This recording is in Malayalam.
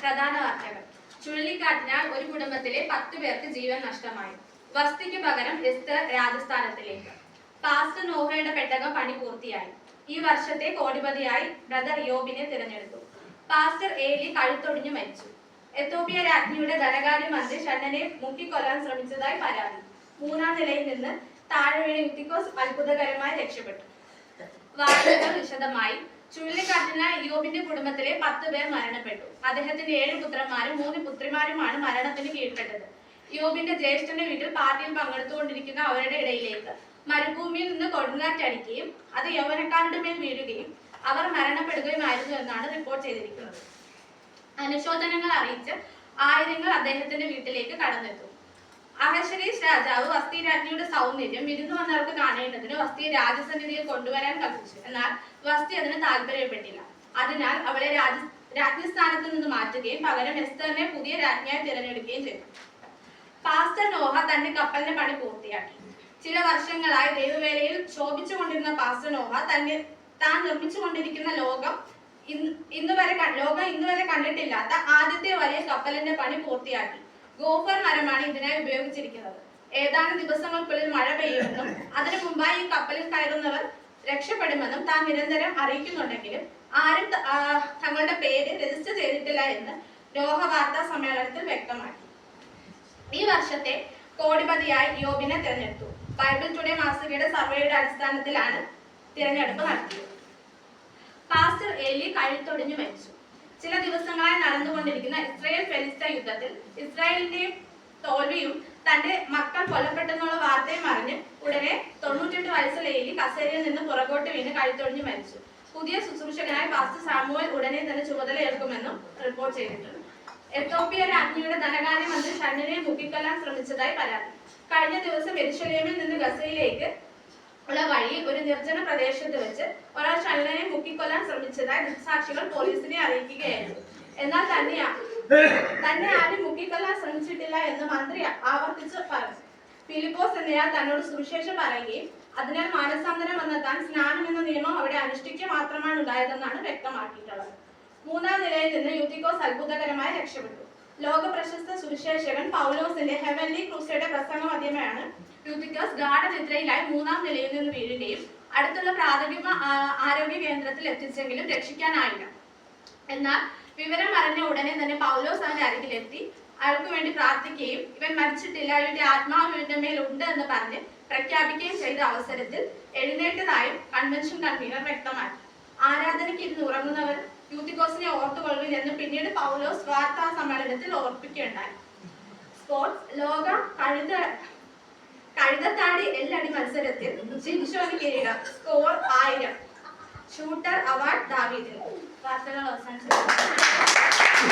പ്രധാന വാർത്തകൾ. ചുഴലിക്കാറ്റിനാൽ ഒരു കുടുംബത്തിലെ 10 പേർക്ക് ജീവൻ നഷ്ടമായി. വസ്തിക്ക് പകരം എസ്തർ രാജസ്ഥാനത്തിലേക്ക്. പാസ്റ്റർ നോഹയുടെ പെട്ടകം പണി പൂർത്തിയായി. ഈ വർഷത്തെ കോടിപതിയായി ബ്രദർ യോബിനെ തിരഞ്ഞെടുത്തു. പാസ്റ്റർ ഏലി കഴുത്തൊടിഞ്ഞു മരിച്ചു. എത്യോപ്യ രാജ്ഞിയുടെ ധനകാര്യമന്ത്രി ഷണ്ണനെ മുക്കിക്കൊല്ലാൻ ശ്രമിച്ചതായി പരാതി. 3-ാം നിലയിൽ നിന്ന് താഴെ വീണ യൂത്തിക്കോസ് അത്ഭുതകരമായി രക്ഷപ്പെട്ടു. വാർത്തകൾ വിശദമായി. ചുഴലിക്കാറ്റിനാൽ യോബിന്റെ കുടുംബത്തിലെ 10 പേർ മരണപ്പെട്ടു. അദ്ദേഹത്തിന്റെ 7 പുത്രന്മാരും 3 പുത്രിമാരുമാണ് മരണത്തിന് കീഴ്പ്പെട്ടത്. യോബിന്റെ ജ്യേഷ്ഠന്റെ വീട്ടിൽ പാർട്ടിയിൽ പങ്കെടുത്തുകൊണ്ടിരിക്കുന്ന അവരുടെ ഇടയിലേക്ക് മരുഭൂമിയിൽ നിന്ന് കൊടുങ്കാറ്റടിക്കുകയും അത് യൗവനക്കാരുടെ മേൽ വീഴുകയും അവർ മരണപ്പെടുകയുമായിരുന്നു എന്നാണ് റിപ്പോർട്ട് ചെയ്തിരിക്കുന്നത്. അനുശോചനങ്ങൾ അറിയിച്ച് ആയിരങ്ങൾ അദ്ദേഹത്തിന്റെ വീട്ടിലേക്ക് കടന്നെത്തും. അഹശ്വേരോഷ് രാജാവ് വസ്തി രാജ്ഞിയുടെ സൗന്ദര്യം വിരുന്നു വന്നവർക്ക് കാണേണ്ടതിന് വസ്തിയെ രാജസന്നിധിയിൽ കൊണ്ടുവരാൻ കൽപ്പിച്ചു. എന്നാൽ വസ്തി അതിന് താല്പര്യപ്പെട്ടില്ല. അതിനാൽ അവളെ രാജ്ഞിസ്ഥാനത്ത് നിന്ന് മാറ്റുകയും പകരം എസ്തറിനെ പുതിയ രാജ്ഞിയായി തിരഞ്ഞെടുക്കുകയും ചെയ്തു. പാസ്റ്റർ നോഹ തന്റെ കപ്പലിന്റെ പണി പൂർത്തിയാക്കി. ചില വർഷങ്ങളായി ദൈവവേലയിൽ ശോഭിച്ചുകൊണ്ടിരുന്ന പാസ്റ്റർ നോഹ താൻ നിർമ്മിച്ചുകൊണ്ടിരിക്കുന്ന ലോകം ഇന്നുവരെ കണ്ടിട്ടില്ലാത്ത ആദ്യത്തെ വലിയ കപ്പലിന്റെ പണി പൂർത്തിയാക്കി. ഗോഫർ മരമാണ് ഇതിനായി ഉപയോഗിച്ചിരിക്കുന്നത്. ഏതാനും ദിവസങ്ങൾക്കുള്ളിൽ മഴ പെയ്യുമെന്നും അതിനു മുമ്പായി ഈ കപ്പലിൽ കയറുന്നവർ രക്ഷപ്പെടുമെന്നും താൻ നിരന്തരം അറിയിക്കുന്നുണ്ടെങ്കിലും ആരും തങ്ങളുടെ പേര് രജിസ്റ്റർ ചെയ്തിട്ടില്ല എന്ന് നോഹ വാർത്താ സമ്മേളനത്തിൽ വ്യക്തമാക്കി. ഈ വർഷത്തെ കോടിപതിയായി യോബിനെ തിരഞ്ഞെടുത്തു. ബൈബിൾ ടുഡേ മാസികയുടെ സർവേയുടെ അടിസ്ഥാനത്തിലാണ് തിരഞ്ഞെടുപ്പ് നടത്തിയത്. പാസ്റ്റർ ഏലി കഴുത്തൊടിഞ്ഞു മരിച്ചു. ചില ദിവസങ്ങളായി നടന്നുകൊണ്ടിരിക്കുന്ന ഇസ്രായേൽ ഫെലിസ്തീൻ യുദ്ധത്തിൽ ഇസ്രായേലിന്റെ തോൽവിയും തന്റെ മക്കൾ കൊല്ലപ്പെട്ടെന്നുള്ള വാർത്തയും അറിഞ്ഞ് ഉടനെ 98 വയസ്സുള്ള ഏലി കസേരയിൽ നിന്ന് പുറകോട്ട് വീണ് കഴുത്തൊടിഞ്ഞു മരിച്ചു. പുതിയ ശുശ്രൂഷകനായി പാസ്റ്റർ സാമുവൽ ഉടനെ തന്നെ ചുമതല ഏൽക്കുമെന്നും റിപ്പോർട്ട് ചെയ്തിട്ടുണ്ട്. എത്യോപ്യ രാജ്ഞിയുടെ ധനകാര്യമന്ത്രി ഷണ്ണനെ മുക്കിക്കൊല്ലാൻ ശ്രമിച്ചതായി പരാതി. കഴിഞ്ഞ ദിവസം യെരുശലേമിൽ നിന്ന് ഗസയിലേക്ക് ഉള്ള വഴിയിൽ ഒരു നിർജ്ജന പ്രദേശത്ത് വെച്ച് ഒരാൾ ഷണ്ണനെ മുക്കിക്കൊല്ലാൻ ശ്രമിച്ചതായി ദൃക്സാക്ഷികൾ പോലീസിനെ അറിയിക്കുകയായിരുന്നു. എന്നാൽ തന്നെ ആരും മുക്കിക്കൊല്ലാൻ ശ്രമിച്ചിട്ടില്ല എന്ന് മന്ത്രി ആവർത്തിച്ച് പറഞ്ഞു. ഫിലിപ്പോസ് എന്നയാൾ തന്നോട് സുവിശേഷം പറയുകയും അതിനാൽ മാനസാന്തരം വന്ന താൻ സ്നാനം എന്ന നിയമം അവിടെ അനുഷ്ഠിക്കുക മാത്രമാണ് ഉണ്ടായതെന്നാണ് വ്യക്തമാക്കിയിട്ടുള്ളത്. 3-ാം നിലയിൽ നിന്ന് യൂത്തിക്കോസ് അത്ഭുതകരമായി രക്ഷപ്പെട്ടു. ലോക പ്രശസ്ത സുവിശേഷകൻ പൗലോസിന്റെ ഹെവൻലി ക്രൂസയുടെ പ്രസംഗ മധ്യമയാണ് യൂത്തിക്കോസ് ഗാഠനിദ്രയിലായി 3-ാം നിലയിൽ നിന്ന് വീഴുകയും അടുത്തുള്ള പ്രാഥമിക ആരോഗ്യ കേന്ദ്രത്തിൽ എത്തിച്ചെങ്കിലും രക്ഷിക്കാനായില്ല. എന്നാൽ വിവരം അറിഞ്ഞ ഉടനെ തന്നെ പൗലോസ് അവന്റെ അരികിലെത്തി അയാൾക്ക് വേണ്ടി പ്രാർത്ഥിക്കുകയും ഇവൻ മരിച്ചിട്ടില്ല, ഇവന്റെ ആത്മാവ് ഇവന്റെ മേൽ ഉണ്ട് എന്ന് പറഞ്ഞ് പ്രഖ്യാപിക്കുകയും ചെയ്ത അവസരത്തിൽ എഴുന്നേറ്റതായും കൺവെൻഷൻ കൺവീനർ വ്യക്തമാക്കി. ആരാധനയ്ക്ക് ഇരുന്ന് ഉറങ്ങുന്നവർ യൂത്തിക്കോസിനെ ഓർത്തുകൊള്ളുവിൻ എന്ന് പിന്നീട് പൗലോസ് വാർത്താ സമ്മേളനത്തിൽ ഓർപ്പിക്കുകയുണ്ടായി. സ്പോർട്സ്. ലോക കഴുതത്താടി എല്ലടി മത്സരത്തിൽ ജിൻഷോന് കിരീടം. സ്കോർ 1000. ഷൂട്ടർ അവാർഡ് ദാവീദിന്. വാർത്തകൾ അവസാനിച്ചു.